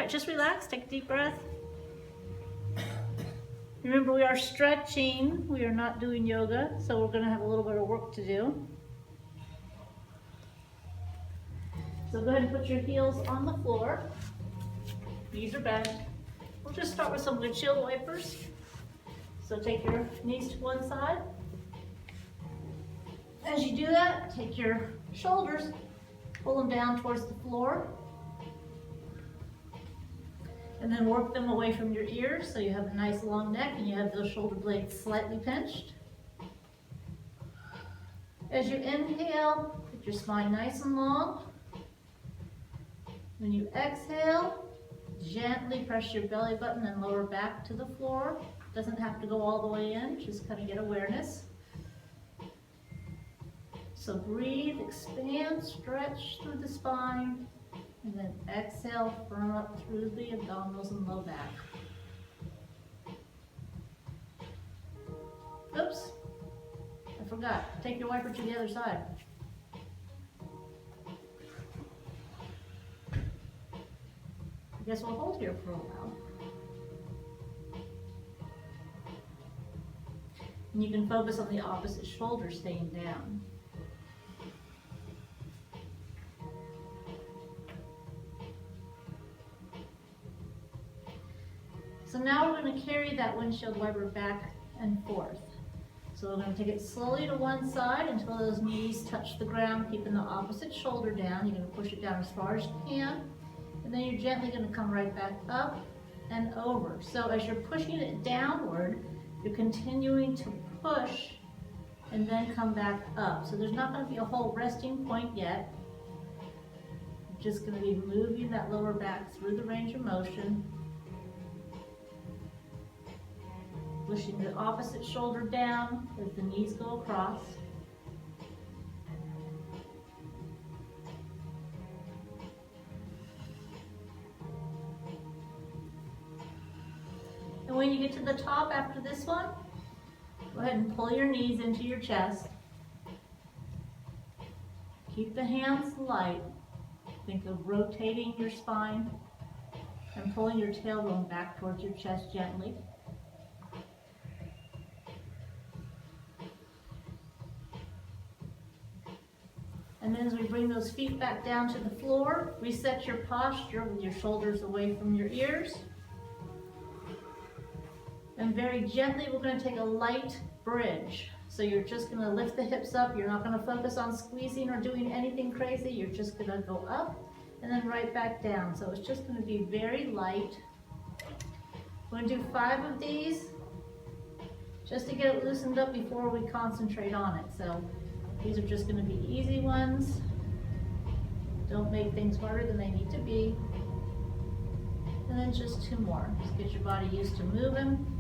right, just relax, take a deep breath. Remember, we are stretching, we are not doing yoga, so we're gonna have a little bit of work to do. So go ahead and put your heels on the floor. Knees are bent. We'll just start with some windshield wipers. So take your knees to one side. As you do that, take your shoulders, pull them down towards the floor. And then work them away from your ears so you have a nice long neck and you have those shoulder blades slightly pinched. As you inhale, get your spine nice and long. When you exhale, gently press your belly button and lower back to the floor. Doesn't have to go all the way in, just kind of get awareness. So breathe, expand, stretch through the spine. And then exhale, firm up through the abdominals and low back. Oops, I forgot. Take your wiper to the other side. I guess we'll hold here for a while. And you can focus on the opposite shoulder staying down. So now we're going to carry that windshield wiper back and forth. So we're going to take it slowly to one side until those knees touch the ground, keeping the opposite shoulder down. You're going to push it down as far as you can. And then you're gently going to come right back up and over. So as you're pushing it downward, you're continuing to push and then come back up. So there's not going to be a whole resting point yet. You're just going to be moving that lower back through the range of motion. Pushing the opposite shoulder down as the knees go across. And when you get to the top after this one, go ahead and pull your knees into your chest. Keep the hands light. Think of rotating your spine and pulling your tailbone back towards your chest gently. And then as we bring those feet back down to the floor, reset your posture with your shoulders away from your ears. And very gently, we're going to take a light bridge. So you're just going to lift the hips up. You're not going to focus on squeezing or doing anything crazy. You're just going to go up and then right back down. So it's just going to be very light. We're going to do 5 of these just to get it loosened up before we concentrate on it. So these are just going to be easy ones. Don't make things harder than they need to be. And then just 2 more. Just get your body used to moving.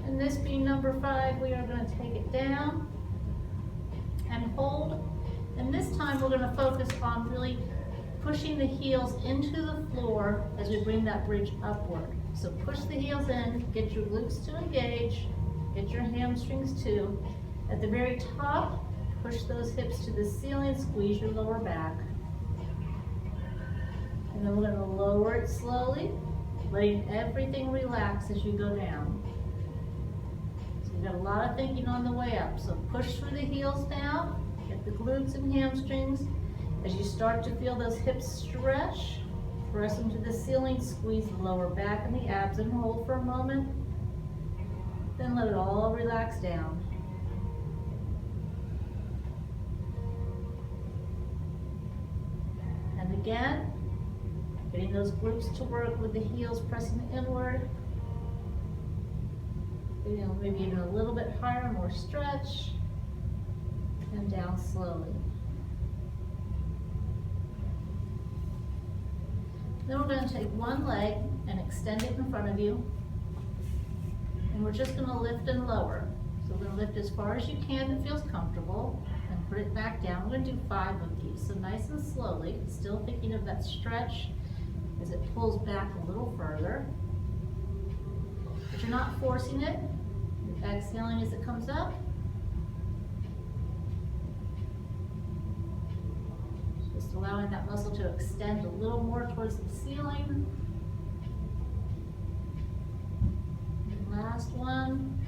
And this being number 5, we are going to take it down and hold. And this time we're going to focus on really pushing the heels into the floor as we bring that bridge upward. So push the heels in, get your glutes to engage, get your hamstrings too. At the very top, push those hips to the ceiling, squeeze your lower back. And then we're going to lower it slowly, letting everything relax as you go down. So you've got a lot of thinking on the way up. So push through the heels down, get the glutes and hamstrings. As you start to feel those hips stretch, press them to the ceiling, squeeze the lower back and the abs and hold for a moment. Then let it all relax down. And again, getting those glutes to work with the heels pressing inward. Maybe even a little bit higher, more stretch. And down slowly. Then we're going to take one leg and extend it in front of you. And we're just going to lift and lower. So we're going to lift as far as you can that feels comfortable and put it back down. We're going to do 5 of these. So nice and slowly, still thinking of that stretch as it pulls back a little further. But you're not forcing it. You're exhaling as it comes up. Just allowing that muscle to extend a little more towards the ceiling. Last one.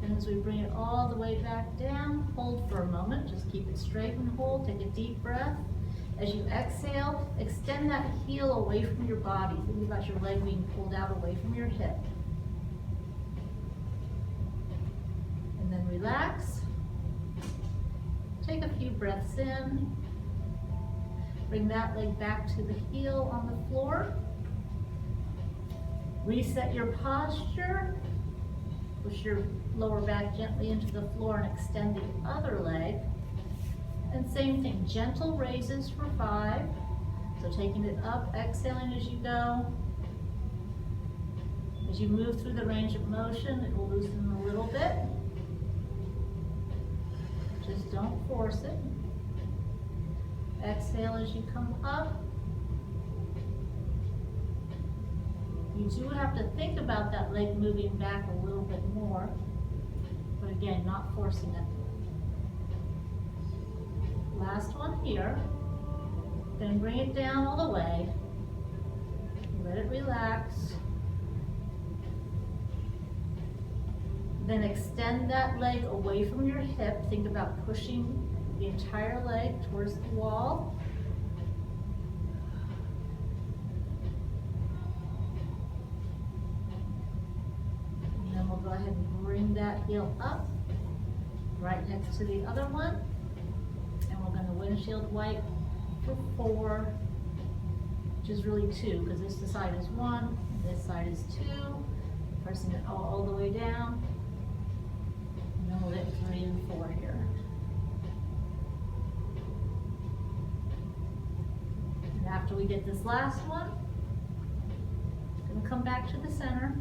And as we bring it all the way back down, hold for a moment. Just keep it straight and hold. Take a deep breath. As you exhale, extend that heel away from your body. Think about your leg being pulled out away from your hip. And then relax. Take a few breaths in. Bring that leg back to the heel on the floor. Reset your posture. Push your lower back gently into the floor and extend the other leg. And same thing, gentle raises for 5. So taking it up, exhaling as you go. As you move through the range of motion, it will loosen a little bit. Just don't force it. Exhale as you come up. You do have to think about that leg moving back a little bit more, but again, not forcing it. Last one here. Then bring it down all the way. Let it relax. Then extend that leg away from your hip. Think about pushing the entire leg towards the wall. And then we'll go ahead and bring that heel up right next to the other one. And we're going to windshield wipe for 4, which is really 2, because this side is 1, and this side is 2. Pressing it all the way down. And then we'll hit 3 and 4 here. And after we get this last one, I'm going to come back to the center.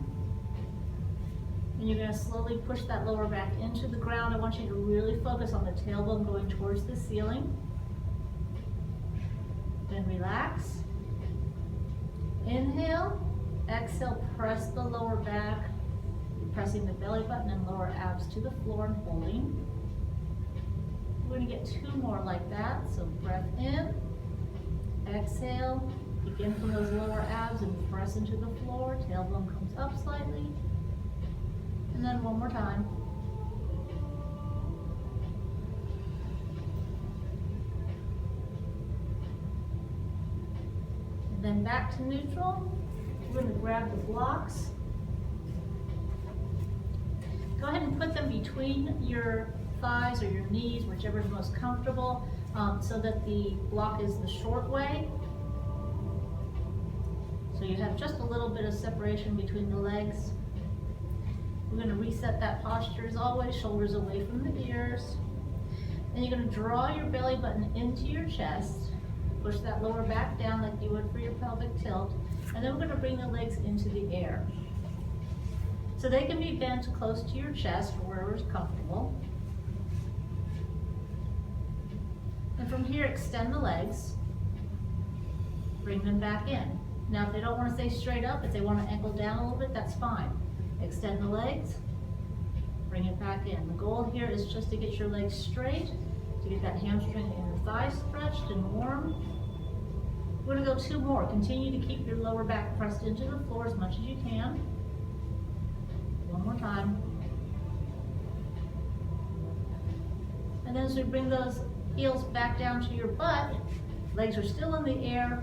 And you're going to slowly push that lower back into the ground. I want you to really focus on the tailbone going towards the ceiling. Then relax. Inhale. Exhale, press the lower back. You're pressing the belly button and lower abs to the floor and holding. We're going to get 2 more like that. So breath in. Exhale. Begin from those lower abs and press into the floor. Tailbone comes up slightly. And then one more time. And then back to neutral. We're going to grab the blocks. Go ahead and put them between your thighs or your knees, whichever is most comfortable, so that the block is the short way. So you have just a little bit of separation between the legs. We're going to reset that posture as always, shoulders away from the ears. And you're going to draw your belly button into your chest. Push that lower back down like you would for your pelvic tilt. And then we're going to bring the legs into the air. So they can be bent close to your chest or wherever is comfortable. And from here, extend the legs. Bring them back in. Now, if they don't want to stay straight up, if they want to ankle down a little bit, that's fine. Extend the legs, bring it back in. The goal here is just to get your legs straight, to get that hamstring and your thigh stretched and warm. We're going to go 2 more. Continue to keep your lower back pressed into the floor as much as you can. One more time. And then as we bring those heels back down to your butt, legs are still in the air.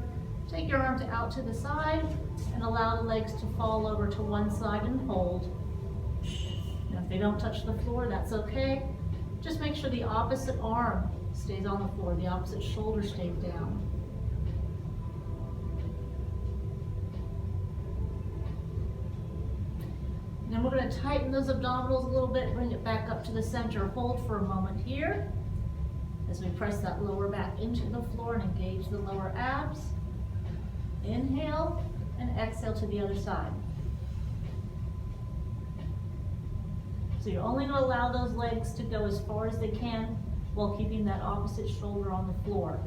Take your arms out to the side and allow the legs to fall over to one side and hold. Now, if they don't touch the floor, that's okay. Just make sure the opposite arm stays on the floor, the opposite shoulder stays down. And then we're going to tighten those abdominals a little bit, bring it back up to the center. Hold for a moment here as we press that lower back into the floor and engage the lower abs. Inhale and exhale to the other side. So you're only going to allow those legs to go as far as they can while keeping that opposite shoulder on the floor.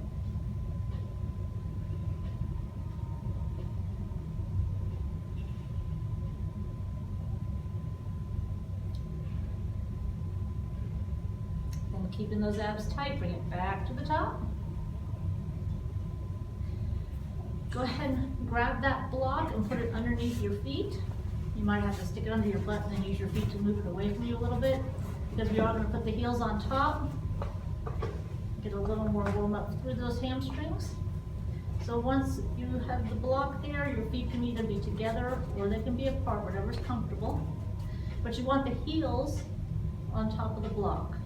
Then keeping those abs tight, bring it back to the top. Go ahead and grab that block and put it underneath your feet. You might have to stick it under your butt and then use your feet to move it away from you a little bit, because we are going to put the heels on top. Get a little more warm up through those hamstrings. So once you have the block there, your feet can either be together or they can be apart, whatever's comfortable. But you want the heels on top of the block.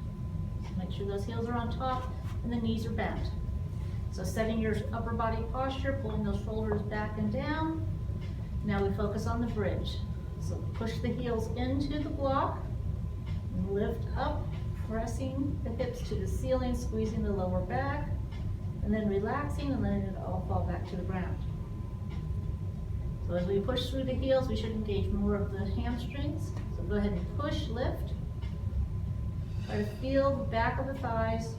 So make sure those heels are on top and the knees are bent. So setting your upper body posture, pulling those shoulders back and down. Now we focus on the bridge. So push the heels into the block and lift up, pressing the hips to the ceiling, squeezing the lower back, and then relaxing and letting it all fall back to the ground. So as we push through the heels, we should engage more of the hamstrings. So go ahead and push, lift. Try to feel the back of the thighs.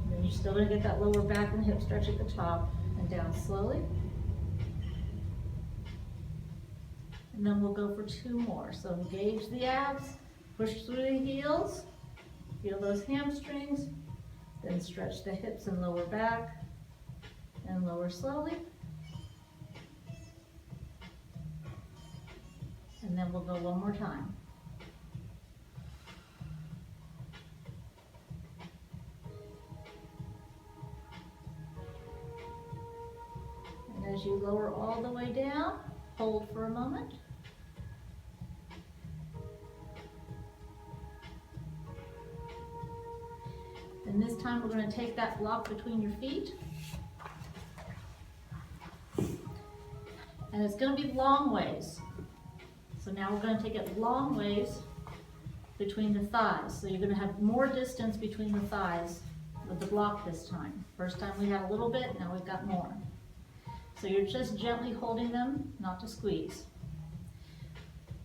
And then you're still going to get that lower back and hip stretch at the top, and down slowly. And then we'll go for 2 more. So engage the abs, push through the heels, feel those hamstrings, then stretch the hips and lower back, and lower slowly. And then we'll go 1 more time. And as you lower all the way down, hold for a moment. And this time we're going to take that block between your feet. And it's going to be long ways. So now we're going to take it long ways between the thighs. So you're going to have more distance between the thighs with the block this time. First time we had a little bit, now we've got more. So you're just gently holding them, not to squeeze.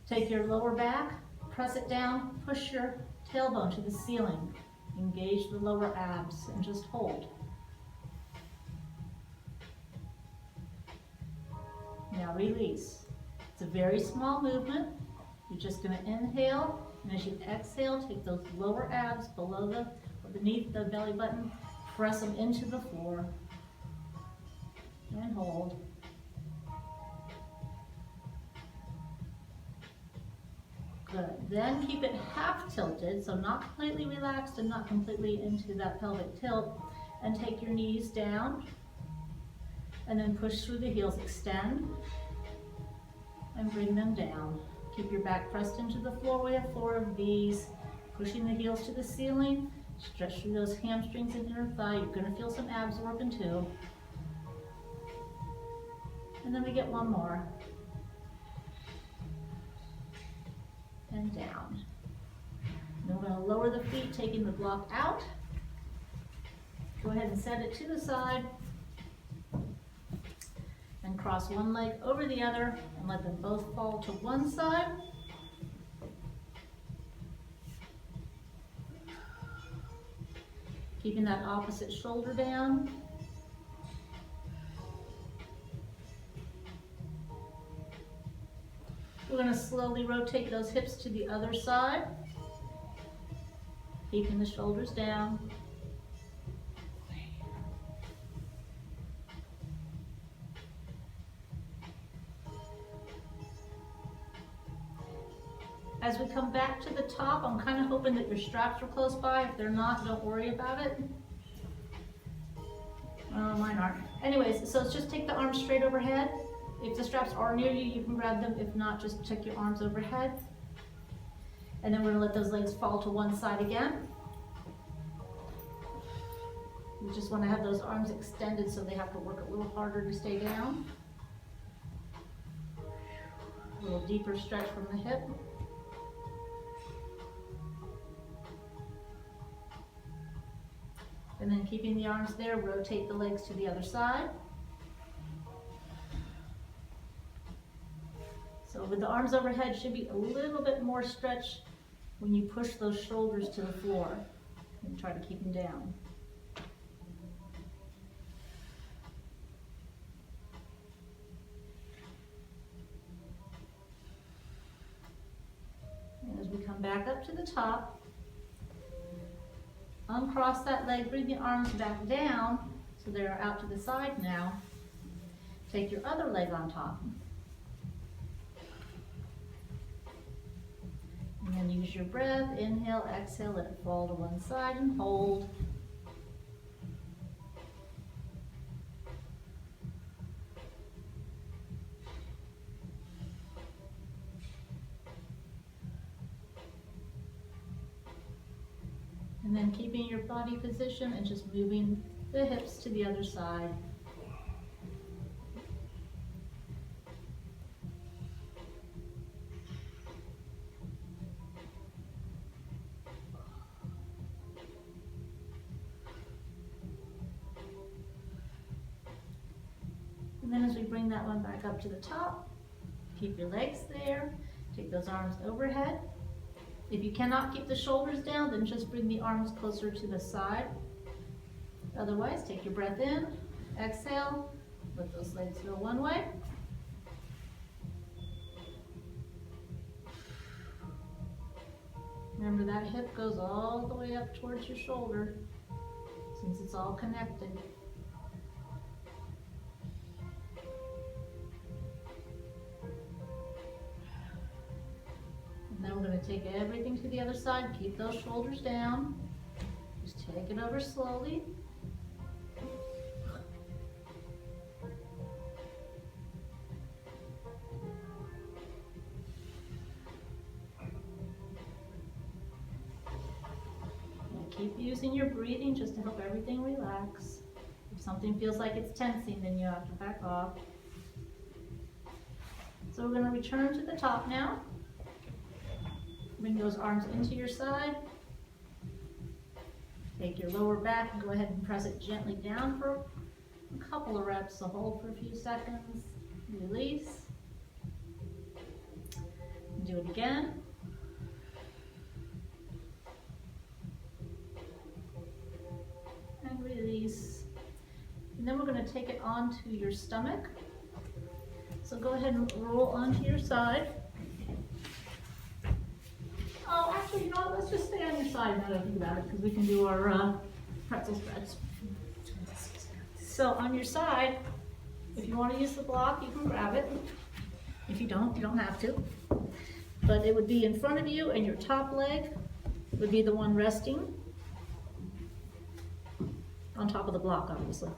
Take your lower back, press it down, push your tailbone to the ceiling. Engage the lower abs and just hold. Now release. It's a very small movement. You're just going to inhale, and as you exhale, take those lower abs below or beneath the belly button, press them into the floor, and hold. Good. Then keep it half tilted, so not completely relaxed and not completely into that pelvic tilt. And take your knees down, and then push through the heels, extend, and bring them down. Keep your back pressed into the floor. We have 4 of these. Pushing the heels to the ceiling, stretch through those hamstrings and inner thigh. You're going to feel some abs working too. And then we get 1 more. And down. Then we're going to lower the feet, taking the block out. Go ahead and set it to the side. And cross one leg over the other and let them both fall to one side. Keeping that opposite shoulder down. We're going to slowly rotate those hips to the other side, keeping the shoulders down. As we come back to the top, I'm kind of hoping that your straps are close by. If they're not, don't worry about it. Mine aren't. Anyways, so let's just take the arms straight overhead. If the straps are near you, you can grab them. If not, just take your arms overhead. And then we're going to let those legs fall to one side again. You just want to have those arms extended so they have to work a little harder to stay down. A little deeper stretch from the hip. And then keeping the arms there, rotate the legs to the other side. So with the arms overhead, should be a little bit more stretch when you push those shoulders to the floor and try to keep them down. And as we come back up to the top, uncross that leg, bring the arms back down so they're out to the side now. Take your other leg on top. And then use your breath, inhale, exhale, let it fall to one side and hold. And then keeping your body position and just moving the hips to the other side. And then as we bring that one back up to the top, keep your legs there, take those arms overhead. If you cannot keep the shoulders down, then just bring the arms closer to the side. Otherwise, take your breath in, exhale, let those legs go one way. Remember that hip goes all the way up towards your shoulder, since it's all connected. And then we're going to take everything to the other side, keep those shoulders down. Just take it over slowly. And keep using your breathing just to help everything relax. If something feels like it's tensing, then you have to back off. So we're going to return to the top now. Bring those arms into your side. Take your lower back and go ahead and press it gently down for a couple of reps. So hold for a few seconds. Release. Do it again. And release. And then we're going to take it onto your stomach. So go ahead and roll onto your side. Oh, actually, you know what? Let's just stay on your side now that I think about it, because we can do our pretzel spreads. So on your side, if you want to use the block, you can grab it. If you don't have to. But it would be in front of you, and your top leg would be the one resting on top of the block, obviously.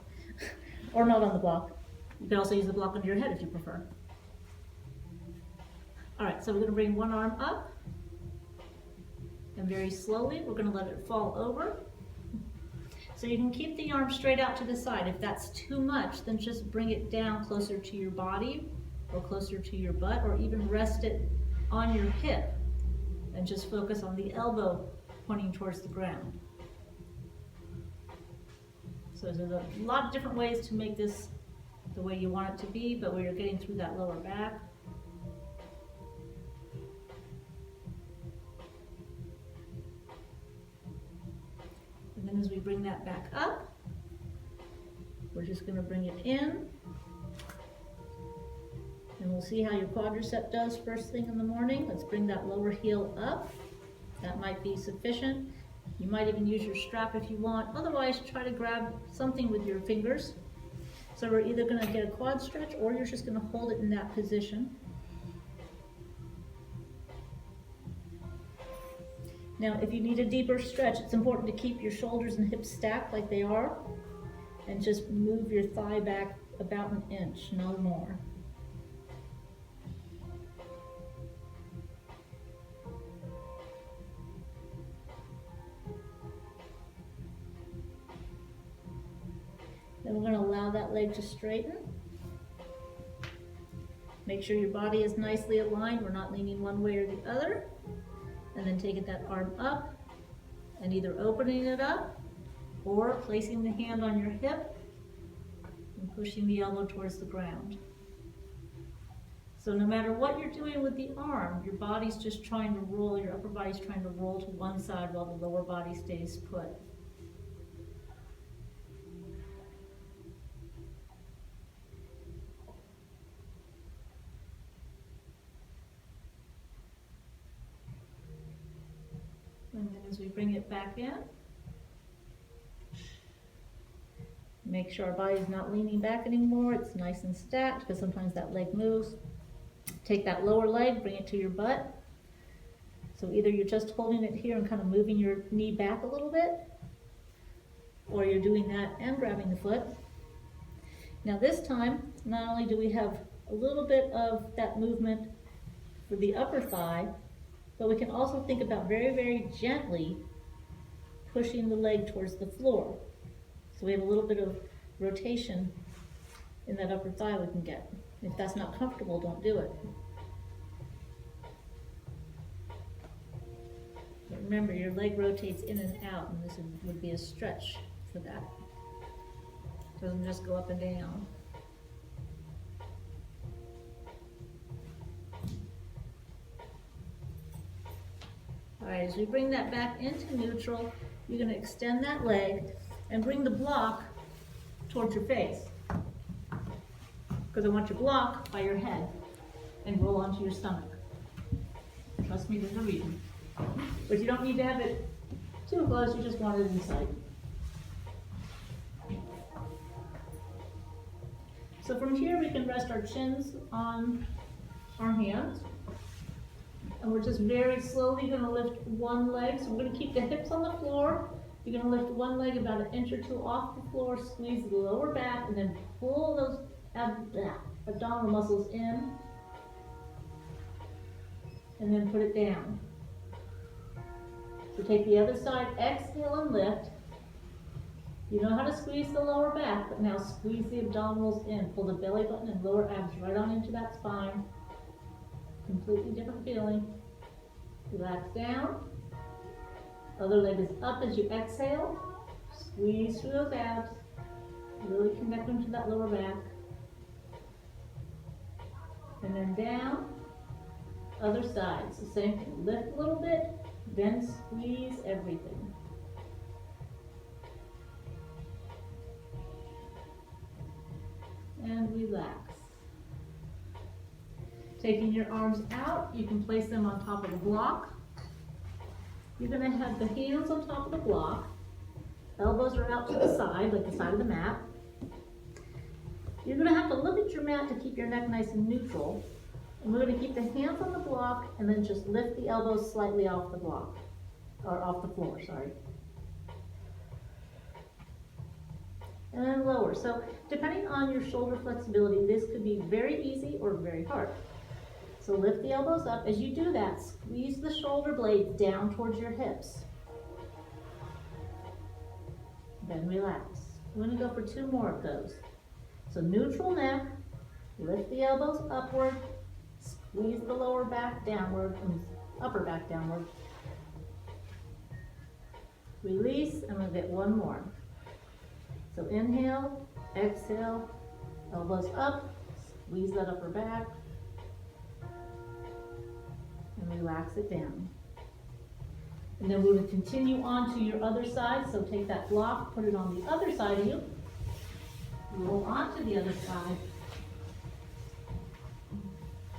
Or not on the block. You can also use the block under your head if you prefer. All right, so we're going to bring one arm up. And very slowly, we're going to let it fall over. So you can keep the arm straight out to the side. If that's too much, then just bring it down closer to your body or closer to your butt, or even rest it on your hip and just focus on the elbow pointing towards the ground. So there's a lot of different ways to make this the way you want it to be, but where you're getting through that lower back. And then as we bring that back up, we're just going to bring it in. And we'll see how your quadricep does first thing in the morning. Let's bring that lower heel up. That might be sufficient. You might even use your strap if you want. Otherwise, try to grab something with your fingers. So we're either going to get a quad stretch, or you're just going to hold it in that position. Now, if you need a deeper stretch, it's important to keep your shoulders and hips stacked like they are, and just move your thigh back about an inch, no more. Then we're going to allow that leg to straighten. Make sure your body is nicely aligned. We're not leaning one way or the other. And then taking that arm up and either opening it up or placing the hand on your hip and pushing the elbow towards the ground. So no matter what you're doing with the arm, your body's just trying to roll, your upper body's trying to roll to one side while the lower body stays put. And then as we bring it back in, Make sure our body's not leaning back anymore. It's nice and stacked because sometimes that leg moves. Take that lower leg, bring it to your butt. So either you're just holding it here and kind of moving your knee back a little bit, or you're doing that and grabbing the foot. Now this time, not only do we have a little bit of that movement for the upper thigh, but we can also think about very, very gently pushing the leg towards the floor. So we have a little bit of rotation in that upper thigh we can get. If that's not comfortable, don't do it. But remember, your leg rotates in and out, and this would be a stretch for that. It doesn't just go up and down. All right, as we bring that back into neutral, you're going to extend that leg and bring the block towards your face. Because I want your block by your head and roll onto your stomach. Trust me, there's a reason. But you don't need to have it too close, you just want it inside. So from here we can rest our chins on our hands. And we're just very slowly going to lift one leg. So we're going to keep the hips on the floor. You're going to lift one leg about 1 inch or 2 off the floor, squeeze the lower back, and then pull those abdominal muscles in. And then put it down. So take the other side, exhale and lift. You know how to squeeze the lower back, but now squeeze the abdominals in. Pull the belly button and lower abs right on into that spine. Completely different feeling. Relax down. Other leg is up as you exhale. Squeeze through those abs. Really connect them to that lower back. And then down. Other side. So same thing. Lift a little bit, then squeeze everything. And relax. Taking your arms out, you can place them on top of the block. You're going to have the hands on top of the block. Elbows are out to the side, like the side of the mat. You're going to have to look at your mat to keep your neck nice and neutral. And we're going to keep the hands on the block and then just lift the elbows slightly off the block, or off the floor, sorry. And then lower. So depending on your shoulder flexibility, this could be very easy or very hard. So lift the elbows up. As you do that, squeeze the shoulder blades down towards your hips. Then relax. We're going to go for 2 more of those. So neutral neck, lift the elbows upward, squeeze the lower back downward and upper back downward. Release, and we'll get 1 more. So inhale, exhale, elbows up, squeeze that upper back, and relax it down. And then we're going to continue on to your other side. So take that block, put it on the other side of you, roll onto the other side,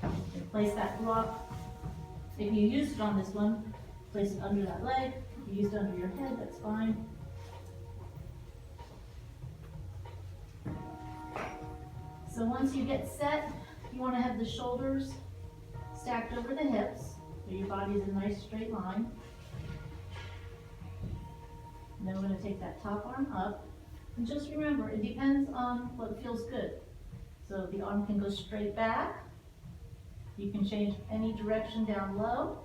and place that block. If you used it on this one, place it under that leg. If you used it under your head, that's fine. So once you get set, you want to have the shoulders stacked over the hips, so your body is a nice straight line. And then we're going to take that top arm up. And just remember, it depends on what feels good. So the arm can go straight back. You can change any direction down low.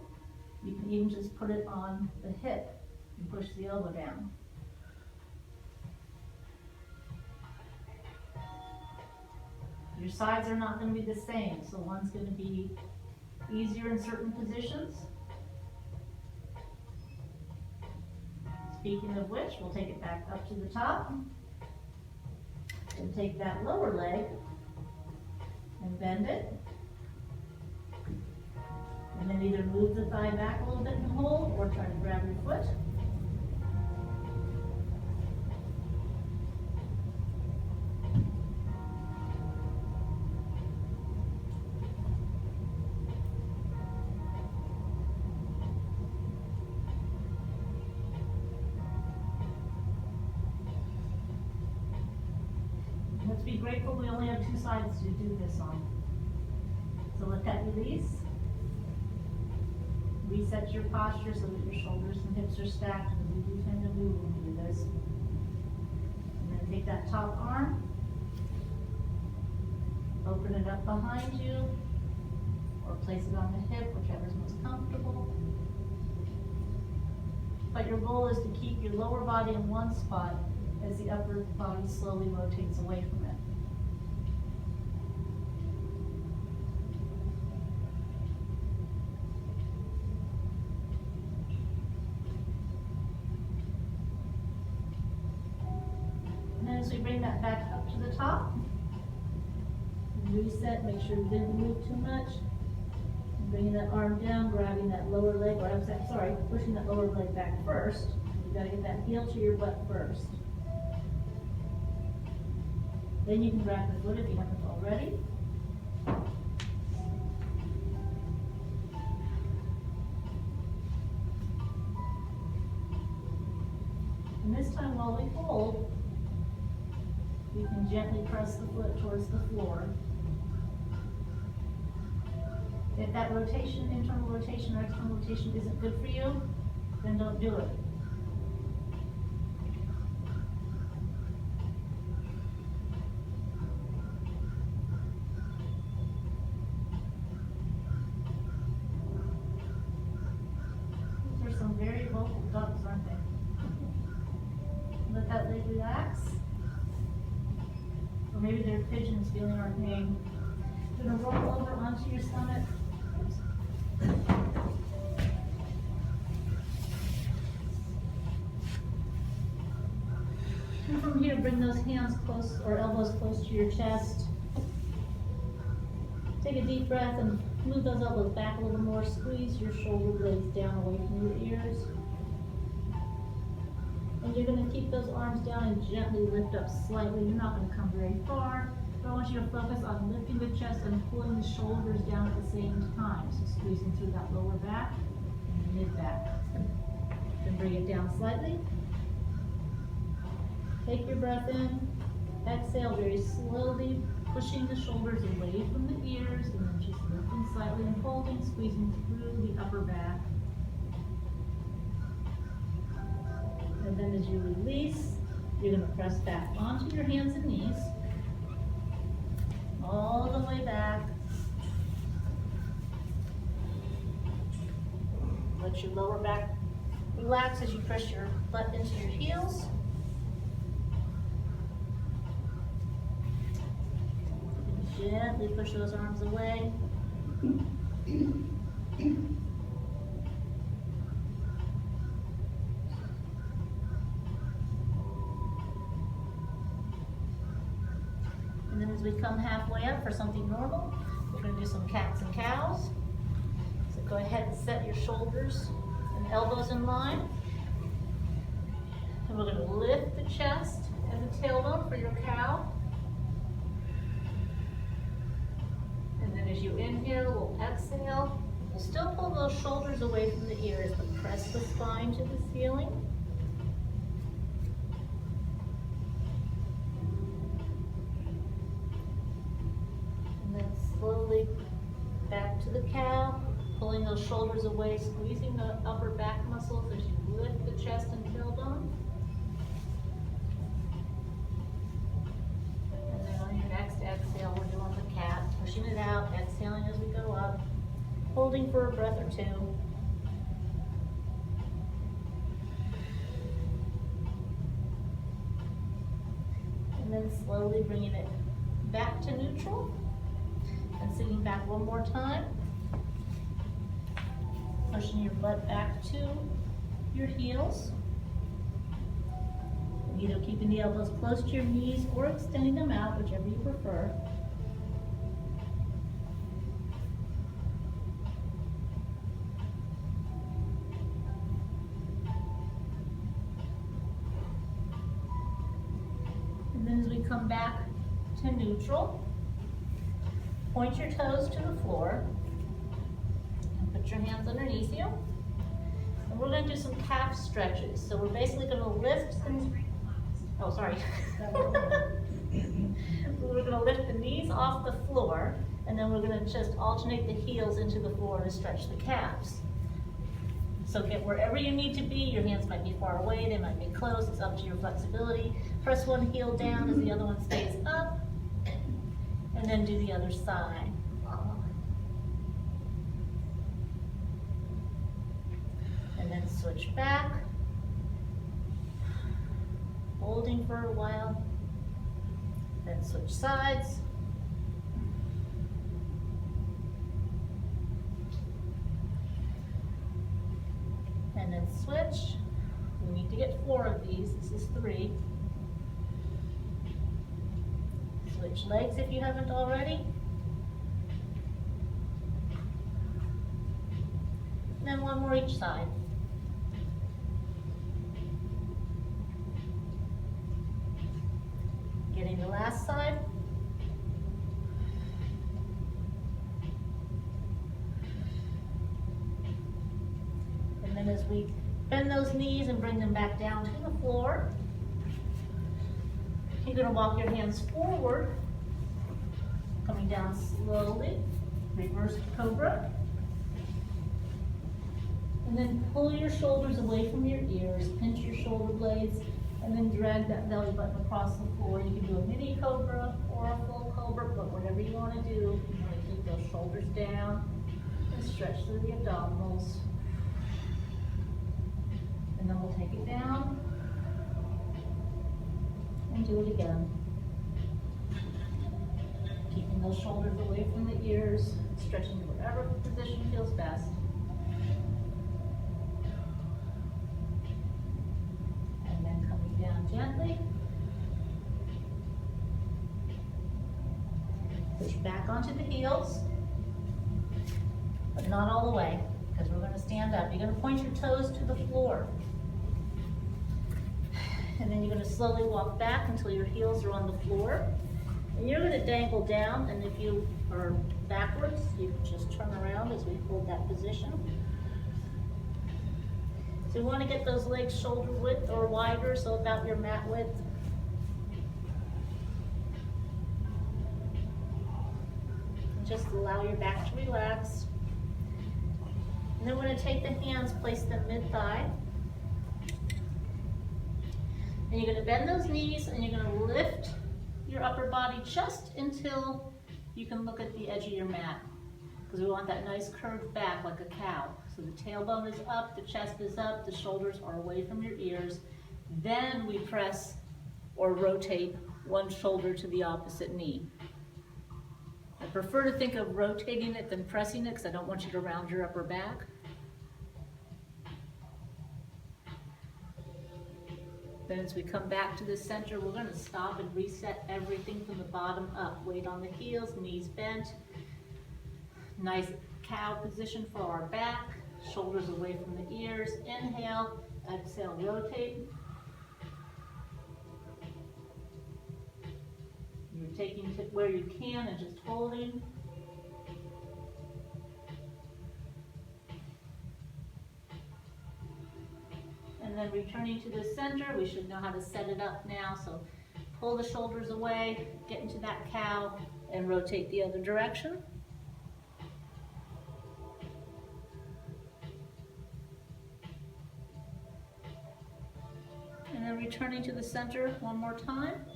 You can even just put it on the hip and push the elbow down. Your sides are not going to be the same, so one's going to be easier in certain positions. Speaking of which, we'll take it back up to the top and take that lower leg and bend it. And then either move the thigh back a little bit and hold, or try to grab your foot. be grateful we only have 2 sides to do this on. So let that release. Reset your posture so that your shoulders and hips are stacked, because we do tend to move when we do this. And then take that top arm, open it up behind you, or place it on the hip, whichever is most comfortable. But your goal is to keep your lower body in one spot as the upper body slowly rotates away from it. And then as we bring that back up to the top, reset, make sure you didn't move too much. Bringing that arm down, grabbing that lower leg, or pushing that lower leg back first. You gotta get that heel to your butt first. Then you can grab the foot if you haven't already. And this time while we hold, we can gently press the foot towards the floor. If that rotation, internal rotation or external rotation isn't good for you, then don't do it. These are some very vocal ducks, aren't they? Let that leg relax. Or maybe they're pigeons feeling our pain. You're gonna roll over onto your stomach. And from here, bring those hands close, or elbows close to your chest. Take a deep breath and move those elbows back a little more. Squeeze your shoulder blades down away from your ears. And you're gonna keep those arms down and gently lift up slightly. You're not gonna come very far. I want you to focus on lifting the chest and pulling the shoulders down at the same time. So squeezing through that lower back and mid back. Then bring it down slightly. Take your breath in. Exhale very slowly, pushing the shoulders away from the ears, and then just lifting slightly and holding, squeezing through the upper back. And then as you release, you're going to press back onto your hands and knees. All the way back. Let your lower back relax as you press your butt into your heels. Gently push those arms away. And then as we come halfway up for something normal, we're going to do some cats and cows. So go ahead and set your shoulders and elbows in line. And we're going to lift the chest and the tailbone for your cow. And then as you inhale, we'll exhale. We'll still pull those shoulders away from the ears, but press the spine to the ceiling. Slowly back to the cow, pulling those shoulders away, squeezing the upper back muscles as you lift the chest and tailbone. And then on your next exhale, we're doing the cat, pushing it out, exhaling as we go up, holding for a breath or two. And then slowly bringing it back to neutral. And sitting back one more time, pushing your butt back to your heels, and either keeping the elbows close to your knees or extending them out, whichever you prefer. And then as we come back to neutral, point your toes to the floor and put your hands underneath you. And we're going to do some calf stretches. So we're basically going to lift and, oh sorry. We're gonna lift the knees off the floor, and then we're gonna just alternate the heels into the floor to stretch the calves. So get wherever you need to be. Your hands might be far away, they might be close, it's up to your flexibility. Press one heel down as the other one stays up, and then do the other side. And then switch back, holding for a while, then switch sides. And then switch. We need to get 4 of these, this is 3. Switch legs if you haven't already. And then 1 more each side. Getting the last side. And then as we bend those knees and bring them back down to the floor, you're going to walk your hands forward, coming down slowly, reverse cobra. And then pull your shoulders away from your ears, pinch your shoulder blades, and then drag that belly button across the floor. You can do a mini cobra or a full cobra, but whatever you want to do. You want to keep those shoulders down and stretch through the abdominals. And then we'll take it down and do it again. Keeping those shoulders away from the ears, stretching to whatever position feels best. And then coming down gently. Push back onto the heels, but not all the way, because we're going to stand up. You're going to point your toes to the floor. And then you're going to slowly walk back until your heels are on the floor. And you're going to dangle down, and if you are backwards, you can just turn around as we hold that position. So you want to get those legs shoulder width or wider, so about your mat width. And just allow your back to relax. And then we're going to take the hands, place them mid-thigh. And you're going to bend those knees, and you're going to lift your upper body just until you can look at the edge of your mat. Because we want that nice curved back like a cow. So the tailbone is up, the chest is up, the shoulders are away from your ears. Then we press or rotate one shoulder to the opposite knee. I prefer to think of rotating it than pressing it, because I don't want you to round your upper back. Then as we come back to the center, we're going to stop and reset everything from the bottom up. Weight on the heels, knees bent. Nice cow position for our back. Shoulders away from the ears. Inhale, exhale, rotate. You're taking it where you can and just holding. And then returning to the center, we should know how to set it up now. So pull the shoulders away, get into that cow, and rotate the other direction. And then returning to the center one more time.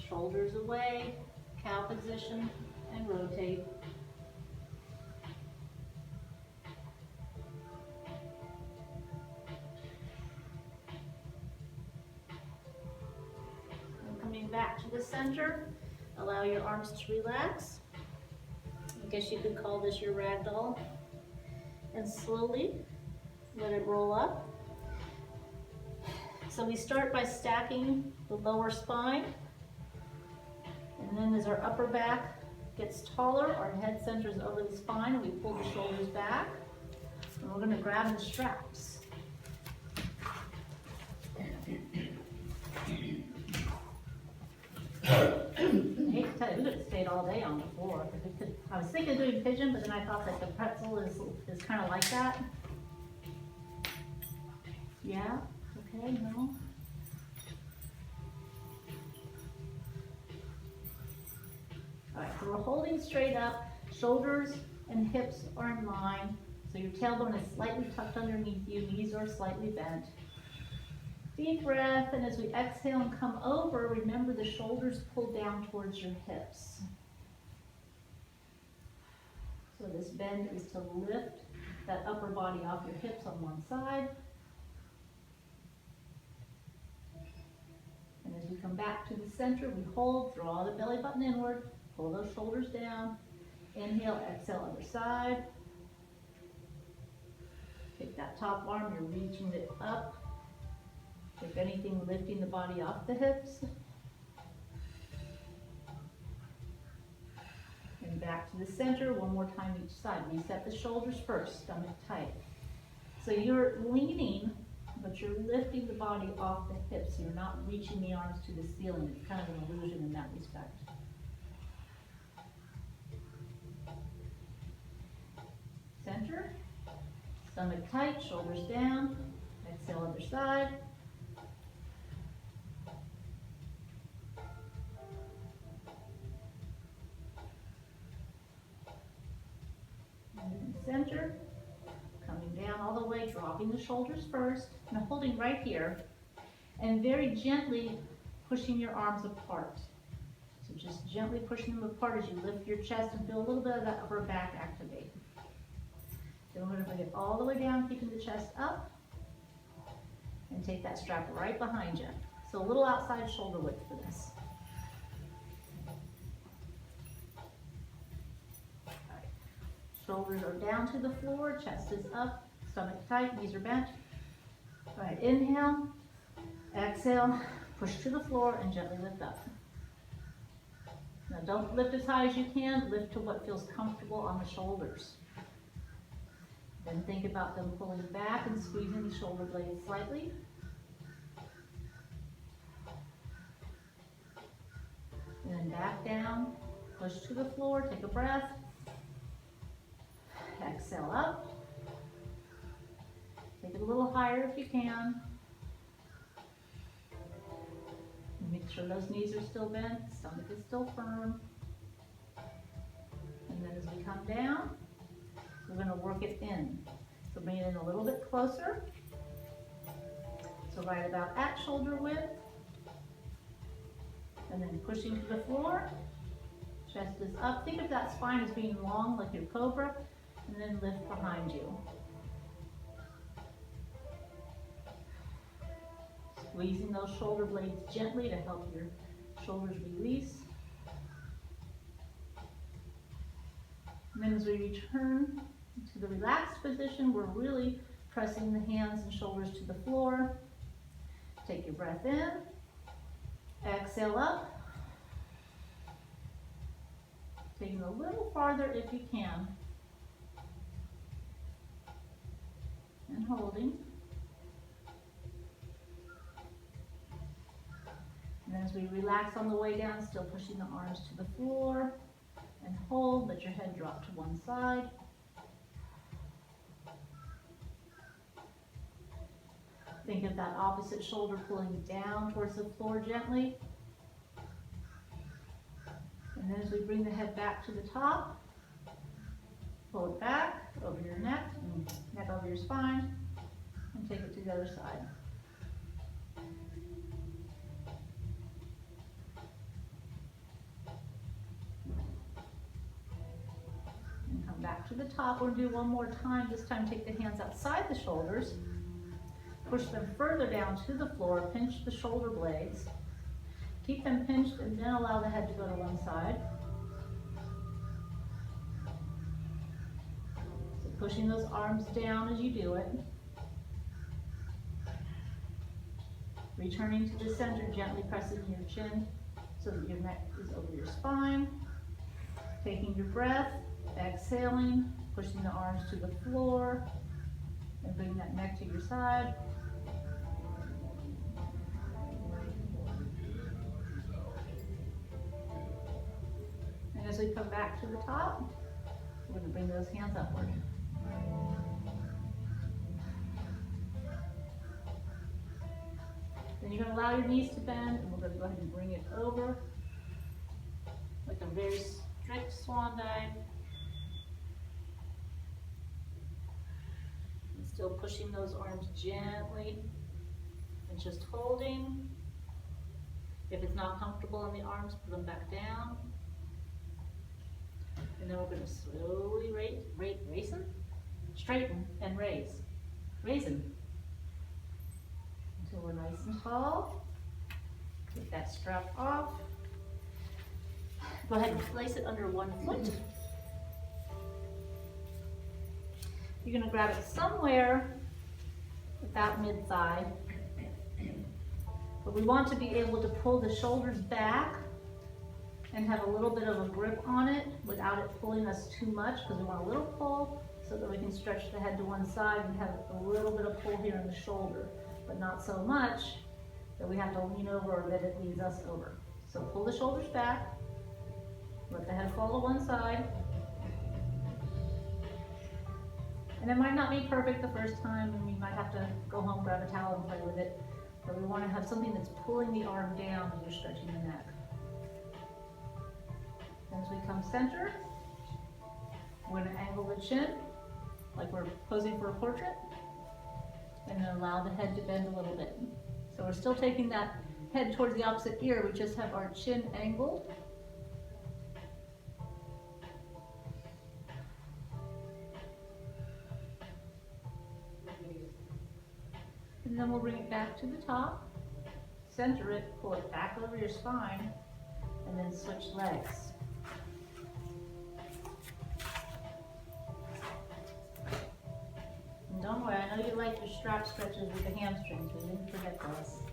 Shoulders away, cow position, and rotate. Back to the center, allow your arms to relax. I guess you could call this your ragdoll. And slowly let it roll up. So we start by stacking the lower spine, and then as our upper back gets taller, our head centers over the spine, and we pull the shoulders back, and we're going to grab the straps. I hate to tell you, we could have stayed all day on the floor. I was thinking of doing pigeon, but then I thought that the pretzel is kind of like that. Yeah? Okay, no? So we're holding straight up, shoulders and hips are in line. So your tailbone is slightly tucked underneath you, knees are slightly bent. Deep breath, and as we exhale and come over, remember the shoulders pull down towards your hips. So this bend is to lift that upper body off your hips on one side. And as we come back to the center, we hold, draw the belly button inward, pull those shoulders down. Inhale, exhale, other side. Take that top arm, you're reaching it up. If anything, lifting the body off the hips. And back to the center, one more time each side. Reset the shoulders first, stomach tight. So you're leaning, but you're lifting the body off the hips. You're not reaching the arms to the ceiling. It's kind of an illusion in that respect. Center, stomach tight, shoulders down. Exhale, other side. And in the center, coming down all the way, dropping the shoulders first, and holding right here, and very gently pushing your arms apart. So just gently pushing them apart as you lift your chest and feel a little bit of that upper back activate. Then we're going to bring it all the way down, keeping the chest up, and take that strap right behind you. So a little outside shoulder width for this. Shoulders are down to the floor, chest is up, stomach tight, knees are bent. All right, inhale, exhale, push to the floor and gently lift up. Now don't lift as high as you can, lift to what feels comfortable on the shoulders. Then think about them pulling back and squeezing the shoulder blades slightly. And then back down, push to the floor, take a breath. Exhale up. Take it a little higher if you can. Make sure those knees are still bent, stomach is still firm. And then as we come down, we're going to work it in. So bring it in a little bit closer. So right about at shoulder width. And then pushing to the floor. Chest is up. Think of that spine as being long like your cobra. And then lift behind you. Squeezing those shoulder blades gently to help your shoulders release. And then as we return to the relaxed position, we're really pressing the hands and shoulders to the floor. Take your breath in. Exhale up. Taking a little farther if you can. And holding. And then as we relax on the way down, still pushing the arms to the floor, and hold, let your head drop to one side. Think of that opposite shoulder pulling down towards the floor gently. And then as we bring the head back to the top, pull it back over your neck, and neck over your spine, and take it to the other side. And come back to the top. We'll do one more time. This time take the hands outside the shoulders. Push them further down to the floor. Pinch the shoulder blades. Keep them pinched and then allow the head to go to one side. Pushing those arms down as you do it. Returning to the center, gently pressing your chin so that your neck is over your spine. Taking your breath, exhaling, pushing the arms to the floor, and bring that neck to your side. And as we come back to the top, we're going to bring those hands upward. Then you're going to allow your knees to bend, and we're going to go ahead and bring it over like a very strict swan dive. And still pushing those arms gently and just holding. If it's not comfortable on the arms, put them back down. And then we're going to slowly straighten and raise. Raisin. Until we're nice and tall. Get that strap off. Go ahead and place it under one foot. You're going to grab it somewhere about mid-thigh. But we want to be able to pull the shoulders back and have a little bit of a grip on it without it pulling us too much, because we want a little pull so that we can stretch the head to one side and have a little bit of pull here in the shoulder, but not so much that we have to lean over or that it leads us over. So pull the shoulders back, let the head fall to one side. And it might not be perfect the first time, and we might have to go home, grab a towel and play with it. But we want to have something that's pulling the arm down as you're stretching the neck. Then as we come center, we're going to angle the chin like we're posing for a portrait, and then allow the head to bend a little bit. So we're still taking that head towards the opposite ear, we just have our chin angled. And then we'll bring it back to the top, center it, pull it back over your spine, and then switch legs. And don't worry, I know you like your strap stretches with the hamstrings, we didn't forget those.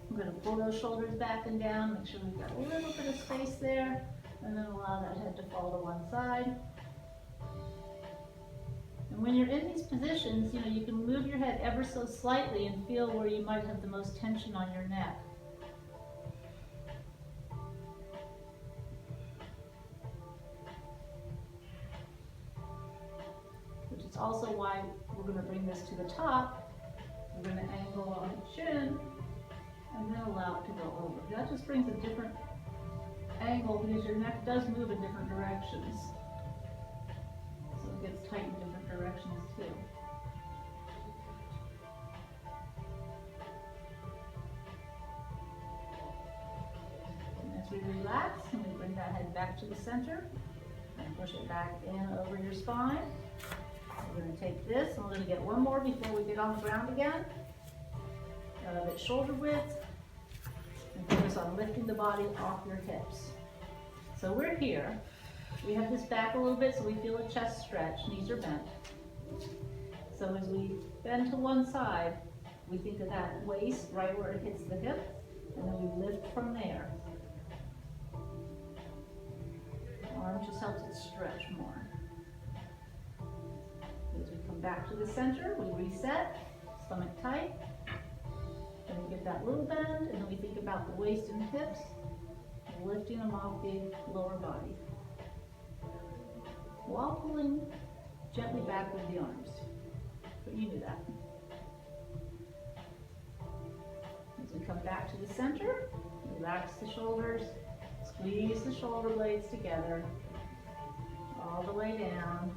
I'm going to pull those shoulders back and down, make sure we've got a little bit of space there, and then allow that head to fall to one side. And when you're in these positions, you can move your head ever so slightly and feel where you might have the most tension on your neck. Which is also why we're going to bring this to the top. We're going to angle on the chin and then allow it to go over. That just brings a different angle because your neck does move in different directions. So it gets tight in different directions too. And as we relax, and we bring that head back to the center and push it back in over your spine. We're going to take this and we're going to get one more before we get on the ground again. At shoulder width, and focus on lifting the body off your hips. So we're here. We have this back a little bit so we feel a chest stretch, knees are bent. So as we bend to one side, we think of that waist right where it hits the hip, and then we lift from there. The arm just helps it stretch more. As we come back to the center, we reset, stomach tight, and we get that little bend, and then we think about the waist and hips, lifting them off the lower body, while pulling gently back with the arms. But you do that. As we come back to the center, relax the shoulders, squeeze the shoulder blades together, all the way down.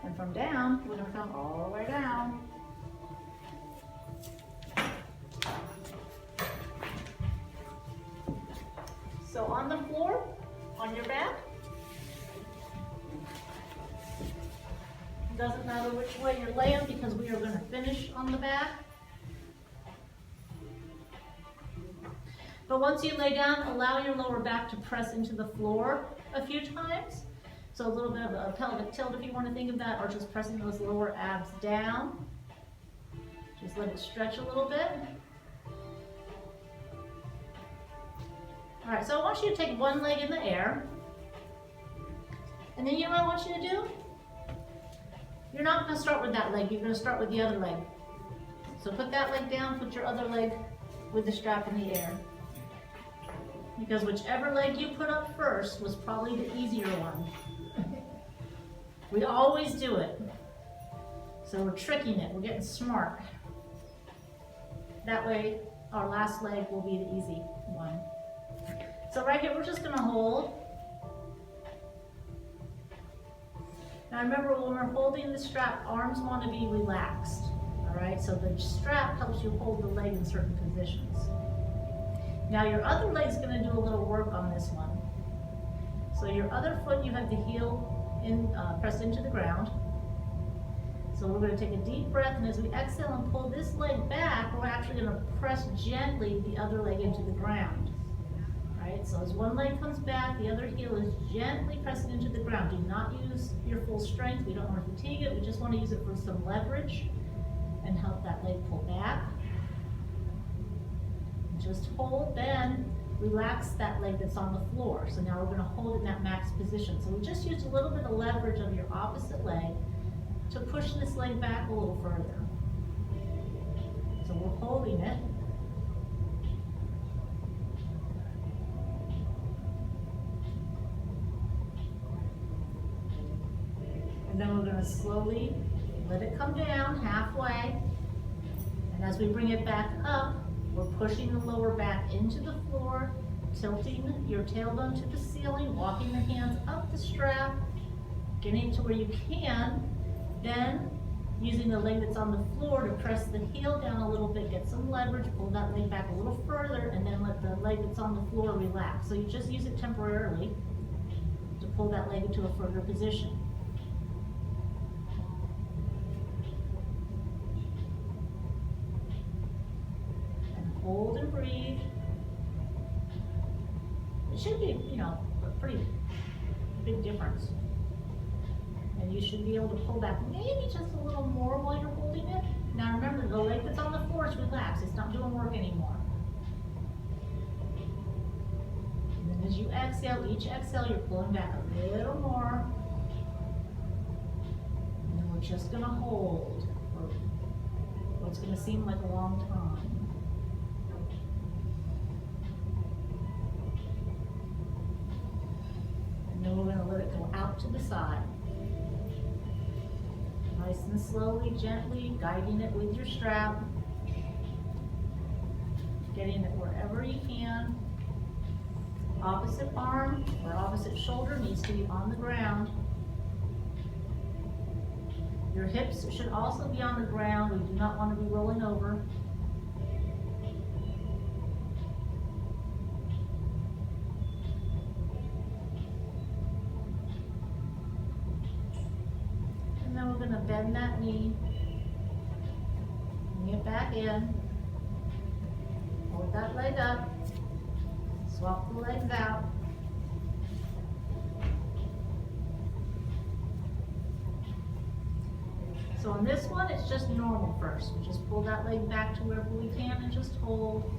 And from down, we're going to come all the way down. So on the floor, on your back, it doesn't matter which way you're laying because we are going to finish on the back. But once you lay down, allow your lower back to press into the floor a few times. So a little bit of a pelvic tilt if you want to think of that, or just pressing those lower abs down. Just let it stretch a little bit. All right, so I want you to take one leg in the air. And then you know what I want you to do? You're not going to start with that leg, you're going to start with the other leg. So put that leg down, put your other leg with the strap in the air. Because whichever leg you put up first was probably the easier one. We always do it. So we're tricking it, we're getting smart. That way, our last leg will be the easy one. So right here, we're just gonna hold Now remember, when we're holding the strap, arms want to be relaxed, all right? So the strap helps you hold the leg in certain positions. Now your other leg's going to do a little work on this one. So your other foot, you have the heel pressed into the ground. So we're going to take a deep breath, and as we exhale and pull this leg back, we're actually going to press gently the other leg into the ground. Right? So as one leg comes back, the other heel is gently pressing into the ground. Do not use your full strength. We don't want to fatigue it. We just want to use it for some leverage and help that leg pull back. Just hold, then relax that leg that's on the floor. So now we're going to hold in that max position. So we just use a little bit of leverage of your opposite leg to push this leg back a little further. So we're holding it. And then we're going to slowly let it come down halfway. And as we bring it back up, we're pushing the lower back into the floor, tilting your tailbone to the ceiling, walking the hands up the strap, getting to where you can, then using the leg that's on the floor to press the heel down a little bit, get some leverage, pull that leg back a little further, and then let the leg that's on the floor relax. So you just use it temporarily to pull that leg into a further position. Hold and breathe. It should be, a pretty big difference. And you should be able to pull back maybe just a little more while you're holding it. Now remember, the leg that's on the floor is relaxed. It's not doing work anymore. And then as you exhale, each exhale, you're pulling back a little more. And then we're just going to hold for what's going to seem like a long time. And then we're going to let it go out to the side. Nice and slowly, gently, guiding it with your strap. Getting it wherever you can. Opposite arm or opposite shoulder needs to be on the ground. Your hips should also be on the ground. We do not want to be rolling over. And then we're going to bend that knee, bring it back in, hold that leg up, swap the legs out. So on this one, it's just normal first. We just pull that leg back to wherever we can and just hold.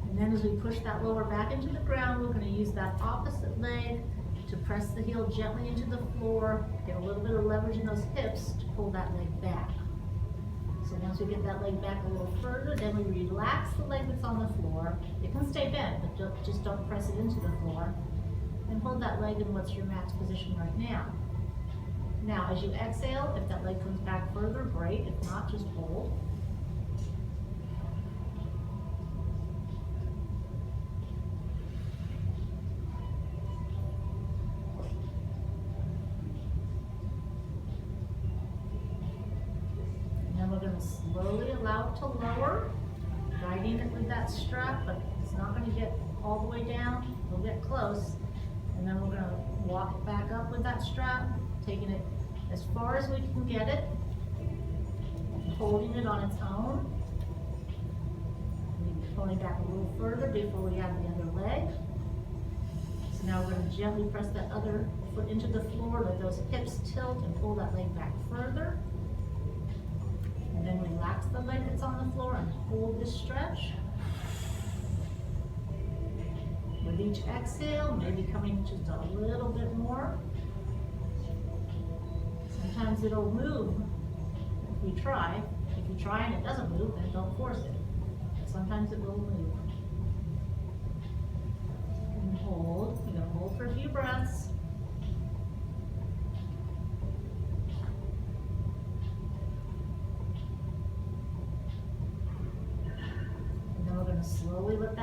And then as we push that lower back into the ground, we're going to use that opposite leg to press the heel gently into the floor, get a little bit of leverage in those hips to pull that leg back. So once we get that leg back a little further, then we relax the leg that's on the floor. It can stay bent, but just don't press it into the floor. And hold that leg in what's your max position right now. Now, as you exhale, if that leg comes back further, great. If not, just hold. Slowly allow it to lower, guiding it with that strap, but it's not going to get all the way down. We'll get close, and then we're going to walk it back up with that strap, taking it as far as we can get it, holding it on its own, maybe pulling back a little further before we add the other leg. So now we're going to gently press that other foot into the floor, let those hips tilt and pull that leg back further. And then relax the leg that's on the floor and hold this stretch. With each exhale, maybe coming just a little bit more. Sometimes it'll move if we try. If you try and it doesn't move, then don't force it. But sometimes it will move. And hold. You're going to hold for a few breaths.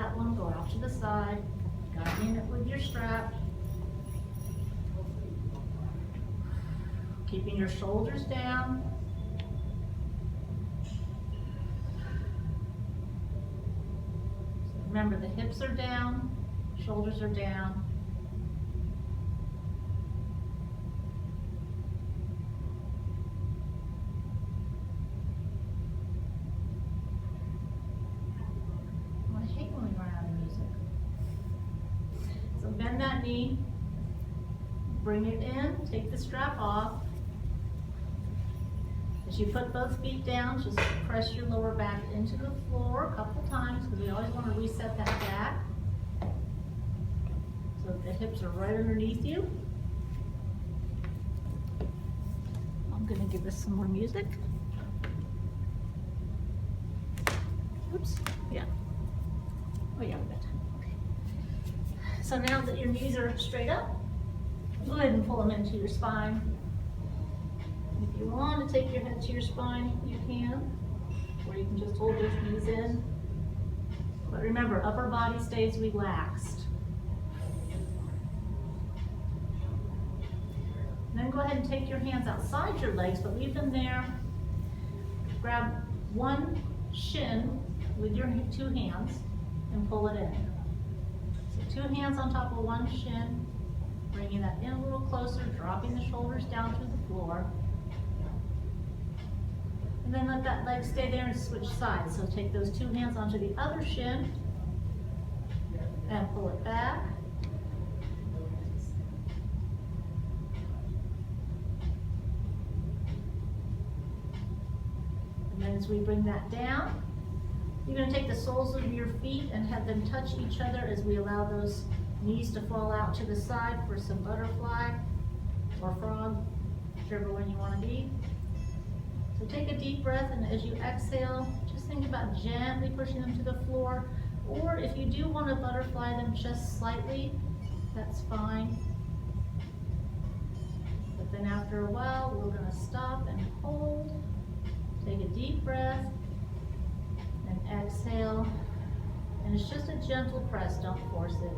that one, go off to the side, guiding it with your strap. Keeping your shoulders down. So remember, the hips are down, shoulders are down. I hate when we run out of music. So bend that knee, bring it in, take the strap off. As you put both feet down, just press your lower back into the floor a couple times, because we always want to reset that back so that the hips are right underneath you. I'm going to give this some more music. Oops, yeah. Oh yeah, we got time. Okay. So now that your knees are straight up, go ahead and pull them into your spine. If you want to take your head to your spine, you can, or you can just hold those knees in. But remember, upper body stays relaxed. Then go ahead and take your hands outside your legs, but leave them there. Grab one shin with your two hands and pull it in. So 2 hands on top of one shin, bringing that in a little closer, dropping the shoulders down to the floor. And then let that leg stay there and switch sides. So take those 2 hands onto the other shin and pull it back. And then as we bring that down, you're going to take the soles of your feet and have them touch each other as we allow those knees to fall out to the side for some butterfly or frog, whichever one you want to be. So take a deep breath, and as you exhale, just think about gently pushing them to the floor. Or if you do want to butterfly them just slightly, that's fine. But then after a while, we're going to stop and hold. Take a deep breath and exhale. And it's just a gentle press, don't force it.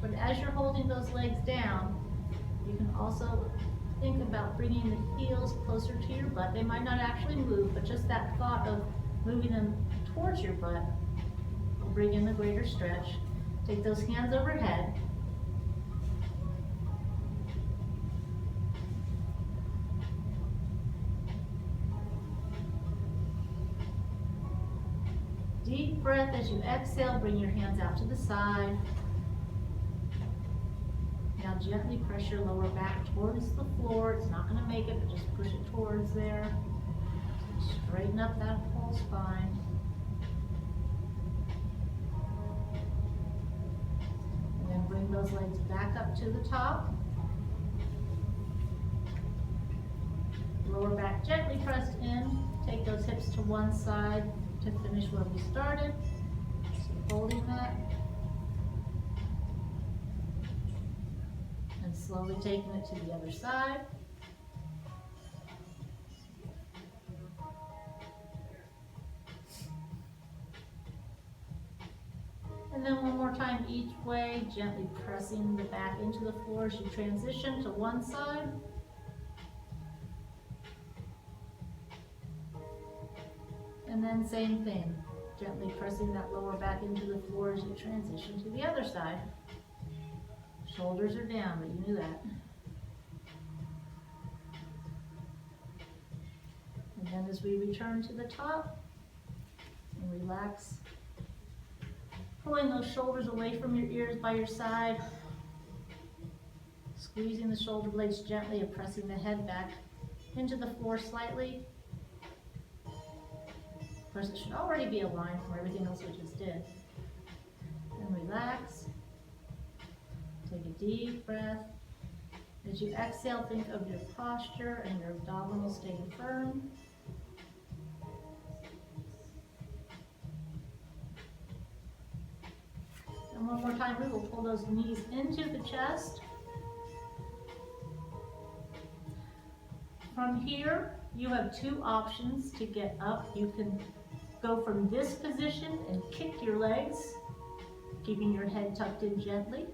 But as you're holding those legs down, you can also think about bringing the heels closer to your butt. They might not actually move, but just that thought of moving them towards your butt will bring in the greater stretch. Take those hands overhead. Deep breath as you exhale, bring your hands out to the side. Now gently press your lower back towards the floor. It's not going to make it, but just push it towards there. Straighten up that whole spine. And then bring those legs back up to the top. Lower back gently pressed in. Take those hips to one side to finish where we started. So holding that. And slowly taking it to the other side. And then one more time each way, gently pressing the back into the floor as you transition to one side. And then same thing, gently pressing that lower back into the floor as you transition to the other side. Shoulders are down, but you knew that. And then as we return to the top, and relax, pulling those shoulders away from your ears by your side, squeezing the shoulder blades gently and pressing the head back into the floor slightly. Of course, it should already be aligned from everything else we just did. And relax. Take a deep breath. As you exhale, think of your posture and your abdominals staying firm. And one more time, we will pull those knees into the chest. From here, you have two options to get up. You can go from this position and kick your legs, keeping your head tucked in gently,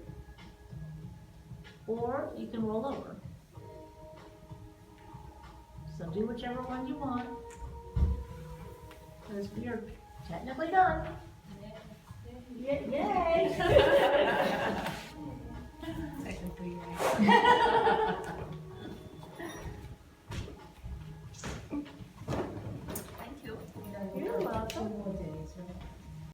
or you can roll over. So do whichever one you want, because we are technically done. Yay! Technically, right.